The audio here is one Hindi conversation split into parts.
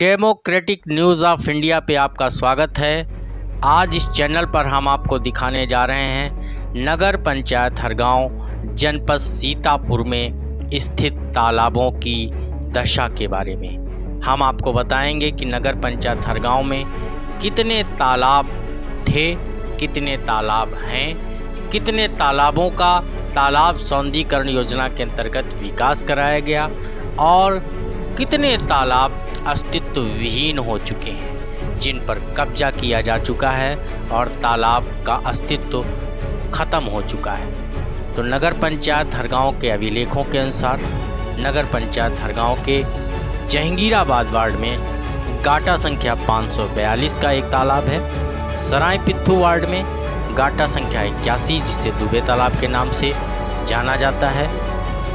डेमोक्रेटिक न्यूज़ ऑफ इंडिया पे आपका स्वागत है। आज इस चैनल पर हम आपको दिखाने जा रहे हैं नगर पंचायत हरगांव जनपद सीतापुर में स्थित तालाबों की दशा के बारे में। हम आपको बताएंगे कि नगर पंचायत हरगांव में कितने तालाब थे, कितने तालाब हैं, कितने तालाबों का तालाब सौंदर्यीकरण योजना के अंतर्गत विकास कराया गया और कितने तालाब अस्तित्व विहीन हो चुके हैं, जिन पर कब्जा किया जा चुका है और तालाब का अस्तित्व खत्म हो चुका है। तो नगर पंचायत हरगांव के अभिलेखों के अनुसार नगर पंचायत हरगांव के जहांगीराबाद वार्ड में गाटा संख्या 542 का एक तालाब है। सराय पित्थू वार्ड में गाटा संख्या 81 जिसे दुबे तालाब के नाम से जाना जाता है,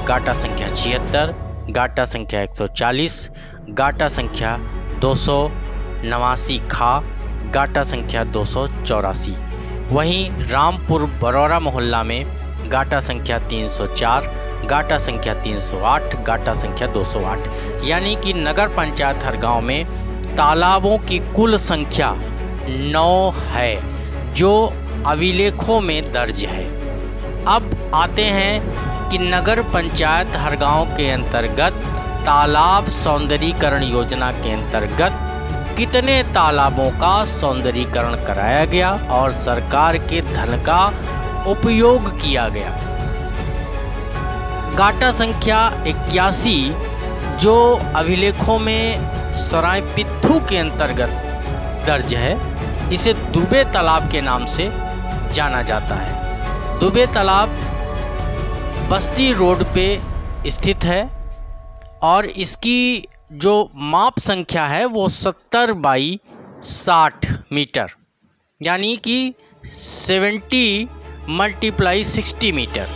गाटा संख्या 76, गाटा संख्या 140, गाटा संख्या 289 खा, गाटा संख्या 284। वहीं रामपुर बरौरा मोहल्ला में गाटा संख्या 304, गाटा संख्या 308, गाटा संख्या 208। यानी कि नगर पंचायत हरगांव में तालाबों की कुल संख्या 9 है जो अभिलेखों में दर्ज है। अब आते हैं कि नगर पंचायत हरगांव के अंतर्गत तालाब सौंदर्यीकरण योजना के अंतर्गत कितने तालाबों का सौंदर्यीकरण कराया गया और सरकार के धन का उपयोग किया गया। गाटा संख्या 81 जो अभिलेखों में सराय पित्थू के अंतर्गत दर्ज है, इसे दुबे तालाब के नाम से जाना जाता है। दुबे तालाब बस्ती रोड पे स्थित है और इसकी जो माप संख्या है वो 70 बाई 60 मीटर यानी कि 70 × 60 मीटर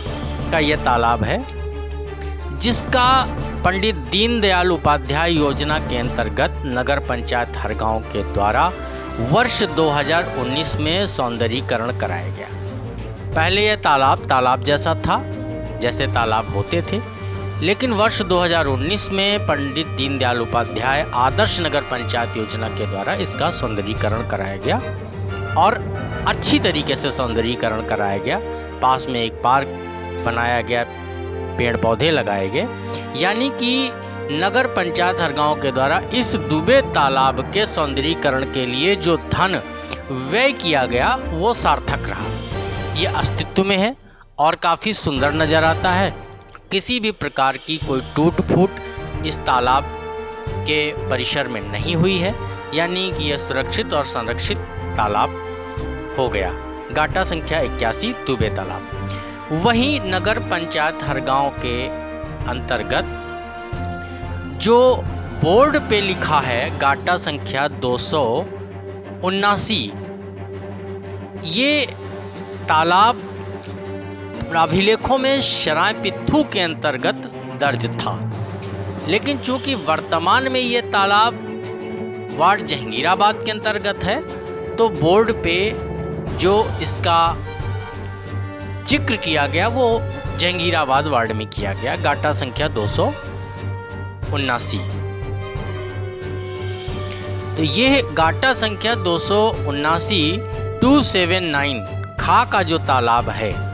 का यह तालाब है, जिसका पंडित दीनदयाल उपाध्याय योजना के अंतर्गत नगर पंचायत हरगांव के द्वारा वर्ष 2019 में सौंदर्यीकरण कराया गया। पहले यह तालाब जैसा था जैसे तालाब होते थे, लेकिन वर्ष 2019 में पंडित दीनदयाल उपाध्याय आदर्श नगर पंचायत योजना के द्वारा इसका सौंदर्यीकरण कराया गया और अच्छी तरीके से सौंदर्यीकरण कराया गया। पास में एक पार्क बनाया गया, पेड़ पौधे लगाए गए, यानी कि नगर पंचायत हरगांव के द्वारा इस दुबे तालाब के सौंदर्यीकरण के लिए जो धन व्यय किया गया वो सार्थक रहा। ये अस्तित्व में है और काफ़ी सुंदर नज़र आता है। किसी भी प्रकार की कोई टूट फूट इस तालाब के परिसर में नहीं हुई है, यानी कि यह सुरक्षित और संरक्षित तालाब हो गया। गाटा संख्या 81 दुबे तालाब। वहीं नगर पंचायत हरगांव के अंतर्गत जो बोर्ड पे लिखा है गाटा संख्या 279, ये तालाब अभिलेखों में सराय पित्थू के अंतर्गत दर्ज था, लेकिन चूंकि वर्तमान में ये तालाब वार्ड जहांगीराबाद के अंतर्गत है तो बोर्ड पे जो इसका जिक्र किया गया वो जहांगीराबाद वार्ड में किया गया। गाटा संख्या 279। तो ये गाटा संख्या 279 खा का जो तालाब है,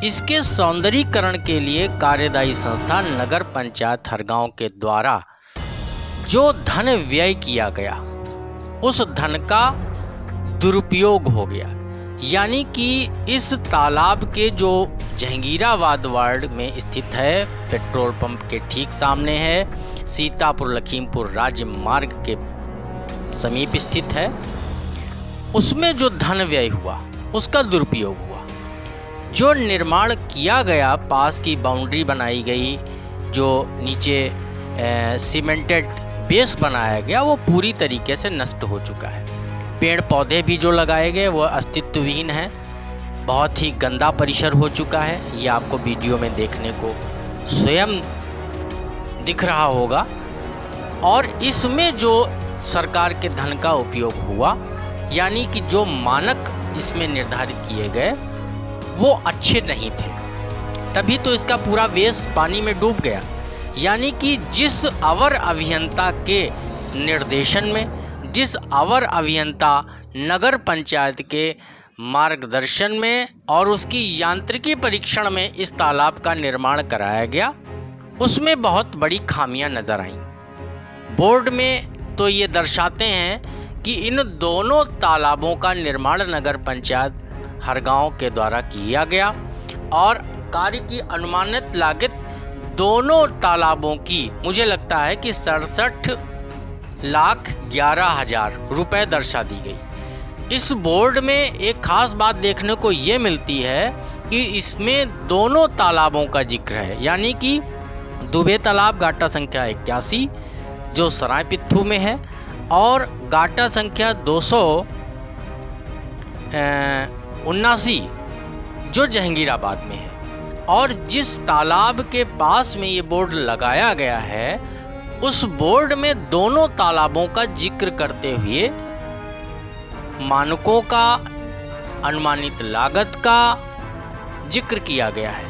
इसके सौंदर्यीकरण के लिए कार्यदायी संस्था नगर पंचायत हरगांव के द्वारा जो धन व्यय किया गया उस धन का दुरुपयोग हो गया। यानी कि इस तालाब के जो जहांगीराबाद वार्ड में स्थित है, पेट्रोल पंप के ठीक सामने है, सीतापुर लखीमपुर राज्य मार्ग के समीप स्थित है, उसमें जो धन व्यय हुआ उसका दुरुपयोग हुआ। जो निर्माण किया गया, पास की बाउंड्री बनाई गई, जो नीचे सीमेंटेड बेस बनाया गया, वो पूरी तरीके से नष्ट हो चुका है। पेड़ पौधे भी जो लगाए गए वो अस्तित्व विहीन है, बहुत ही गंदा परिसर हो चुका है। ये आपको वीडियो में देखने को स्वयं दिख रहा होगा। और इसमें जो सरकार के धन का उपयोग हुआ, यानी कि जो मानक इसमें निर्धारित किए गए वो अच्छे नहीं थे, तभी तो इसका पूरा बेस पानी में डूब गया। यानी कि जिस अवर अभियंता के निर्देशन में, जिस अवर अभियंता नगर पंचायत के मार्गदर्शन में और उसकी यांत्रिकी परीक्षण में इस तालाब का निर्माण कराया गया, उसमें बहुत बड़ी खामियां नजर आईं। बोर्ड में तो ये दर्शाते हैं कि इन दोनों तालाबों का निर्माण नगर पंचायत हरगांव के द्वारा किया गया और कार्य की अनुमानित लागत दोनों तालाबों की मुझे लगता है कि 67,11,000 रुपये दर्शा दी गई। इस बोर्ड में एक खास बात देखने को ये मिलती है कि इसमें दोनों तालाबों का जिक्र है, यानी कि दुबे तालाब गाटा संख्या 81 जो सरायपित्थू में है और गाटा संख्या 279 जो जहांगीराबाद में है। और जिस तालाब के पास में ये बोर्ड लगाया गया है उस बोर्ड में दोनों तालाबों का जिक्र करते हुए मानकों का, अनुमानित लागत का जिक्र किया गया है।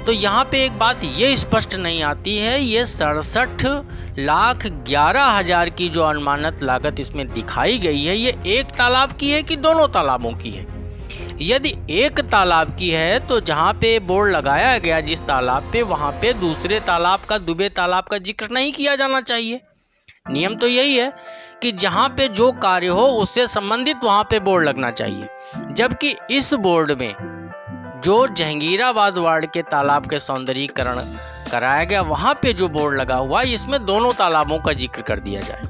तो यहाँ पे एक बात ये स्पष्ट नहीं आती है, ये 67,11,000 की जो अनुमानित लागत इसमें दिखाई गई है ये एक तालाब की है कि दोनों तालाबों की है। यदि एक तालाब की है तो जहाँ पे बोर्ड लगाया गया जिस तालाब पे, वहाँ पे दूसरे तालाब का, दुबे तालाब का जिक्र नहीं किया जाना चाहिए। नियम तो यही है कि जहाँ पे जो कार्य हो उससे संबंधित वहाँ पे बोर्ड लगना चाहिए, जबकि इस बोर्ड में जो जहांगीराबाद वार्ड के तालाब के सौंदर्यीकरण कराया गया वहाँ पे जो बोर्ड लगा हुआ इसमें दोनों तालाबों का जिक्र कर दिया जाए।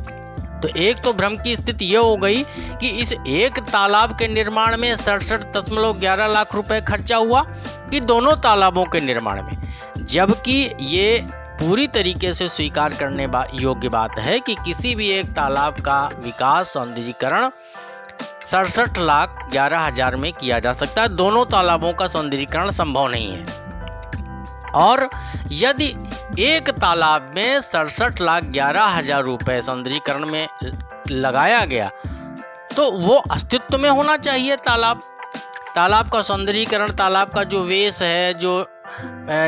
तो एक तो भ्रम की स्थिति ये हो गई कि इस एक तालाब के निर्माण में 67.11 लाख रुपए खर्चा हुआ कि दोनों तालाबों के निर्माण में, जबकि ये पूरी तरीके से स्वीकार करने योग्य बात है कि किसी भी एक तालाब का विकास, सौंदर्यीकरण 67,11,000 में किया जा सकता है। दोनों तालाबों का सौंदर्यीकरण संभव नहीं है। और यदि एक तालाब में 67,11,000 रुपये सौंदर्यीकरण में लगाया गया तो वो अस्तित्व में होना चाहिए। तालाब का सौंदर्यीकरण, तालाब का जो वेश है, जो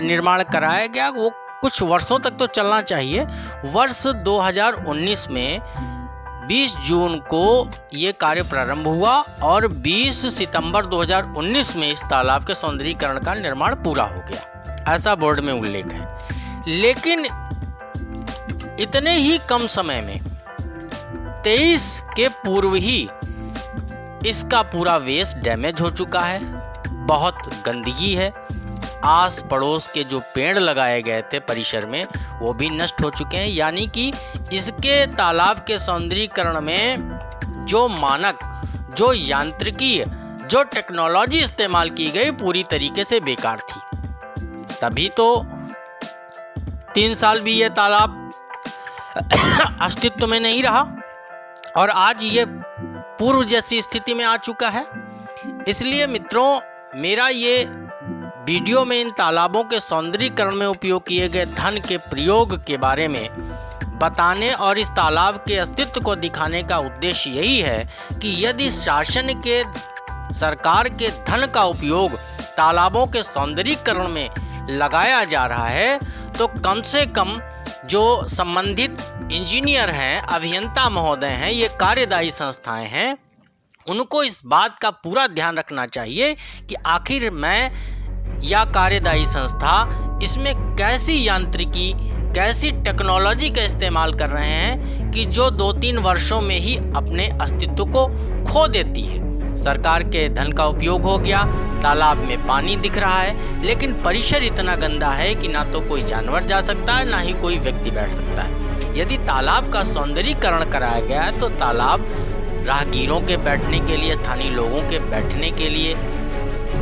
निर्माण कराया गया वो कुछ वर्षों तक तो चलना चाहिए। वर्ष 2019 में 20 जून को ये कार्य प्रारंभ हुआ और 20 सितंबर 2019 में इस तालाब के सौंदर्यीकरण का निर्माण पूरा हो गया, ऐसा बोर्ड में उल्लेख है। लेकिन इतने ही कम समय में 23 के पूर्व ही इसका पूरा वेश डैमेज हो चुका है, बहुत गंदगी है। आस पड़ोस के जो पेड़ लगाए गए थे परिसर में वो भी नष्ट हो चुके हैं, यानी कि इसके तालाब के सौंदर्यीकरण में जो मानक, जो यांत्रिकी, जो टेक्नोलॉजी इस्तेमाल की गई पूरी तरीके से बेकार थी। तभी तो 3 साल भी ये तालाब अस्तित्व में नहीं रहा और आज ये पूर्व जैसी स्थिति में आ चुका है। इसलिए मित्रों, मेरा ये वीडियो में इन तालाबों के सौंदर्यीकरण में उपयोग किए गए धन के प्रयोग के बारे में बताने और इस तालाब के अस्तित्व को दिखाने का उद्देश्य यही है कि यदि शासन के, सरकार के धन का उपयोग तालाबों के सौंदर्यीकरण में लगाया जा रहा है तो कम से कम जो संबंधित इंजीनियर हैं, अभियंता महोदय हैं, ये कार्यदायी संस्थाएं हैं, उनको इस बात का पूरा ध्यान रखना चाहिए कि आखिर मैं या कार्यदायी संस्था इसमें कैसी यांत्रिकी, कैसी टेक्नोलॉजी का इस्तेमाल कर रहे हैं कि जो 2-3 वर्षों में ही अपने अस्तित्व को खो देती है। सरकार के धन का उपयोग हो गया, तालाब में पानी दिख रहा है, लेकिन परिसर इतना गंदा है कि ना तो कोई जानवर जा सकता है, ना ही कोई व्यक्ति बैठ सकता है। यदि तालाब का सौंदर्यीकरण कराया गया है तो तालाब राहगीरों के बैठने के लिए, स्थानीय लोगों के बैठने के लिए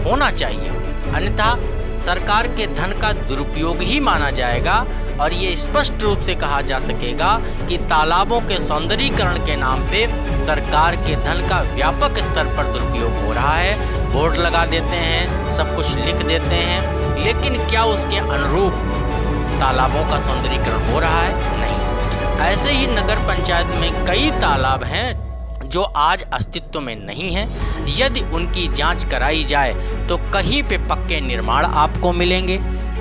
होना चाहिए, अन्यथा सरकार के धन का दुरुपयोग ही माना जाएगा और ये स्पष्ट रूप से कहा जा सकेगा कि तालाबों के सौंदर्यीकरण के नाम पे सरकार के धन का व्यापक स्तर पर दुरुपयोग हो रहा है। बोर्ड लगा देते हैं, सब कुछ लिख देते हैं, लेकिन क्या उसके अनुरूप तालाबों का सौंदर्यीकरण हो रहा है? नहीं। ऐसे ही नगर पंचायत में कई तालाब हैं जो आज अस्तित्व में नहीं है। यदि उनकी जांच कराई जाए तो कहीं पे पक्के निर्माण आपको मिलेंगे,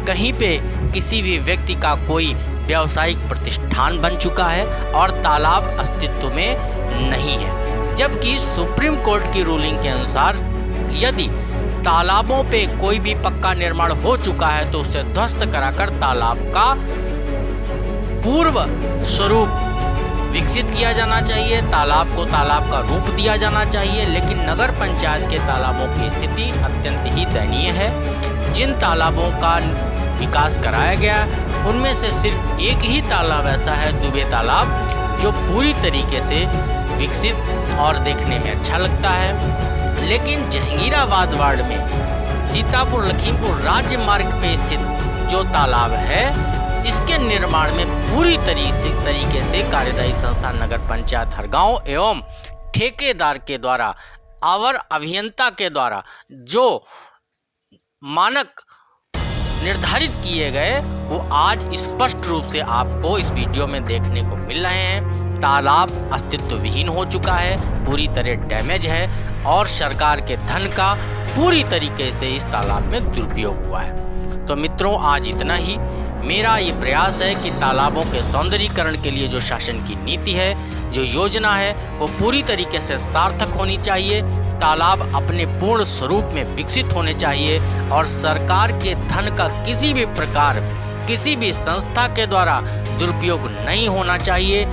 कहीं पे किसी भी व्यक्ति का कोई व्यावसायिक प्रतिष्ठान बन चुका है और तालाब अस्तित्व में नहीं है। जबकि सुप्रीम कोर्ट की रूलिंग के अनुसार यदि तालाबों पे कोई भी पक्का निर्माण हो चुका है तो उसे ध्वस्त कराकर तालाब का पूर्व स्वरूप विकसित किया जाना चाहिए, तालाब को तालाब का रूप दिया जाना चाहिए। लेकिन नगर पंचायत के तालाबों की स्थिति अत्यंत ही दयनीय है। जिन तालाबों का विकास कराया गया उनमें से सिर्फ एक ही तालाब ऐसा है, दुबे तालाब, जो पूरी तरीके से विकसित और देखने में अच्छा लगता है। लेकिन जहांगीराबाद वार्ड में सीतापुर लखीमपुर राज्य मार्ग पे स्थित जो तालाब है, इसके निर्माण में पूरी तरीके से कार्यदायी संस्था नगर पंचायत हरगांव एवं ठेकेदार के द्वारा और अभियंता के द्वारा जो मानक निर्धारित किए गए वो आज स्पष्ट रूप से आपको इस वीडियो में देखने को मिल रहे हैं। तालाब अस्तित्व विहीन हो चुका है, पूरी तरह डैमेज है और सरकार के धन का पूरी तरीके से इस तालाब में दुरुपयोग हुआ है। तो मित्रों, आज इतना ही। मेरा ये प्रयास है कि तालाबों के सौंदर्यीकरण के लिए जो शासन की नीति है, जो योजना है, वो पूरी तरीके से सार्थक होनी चाहिए। तालाब अपने पूर्ण स्वरूप में विकसित होने चाहिए और सरकार के धन का किसी भी प्रकार किसी भी संस्था के द्वारा दुरुपयोग नहीं होना चाहिए।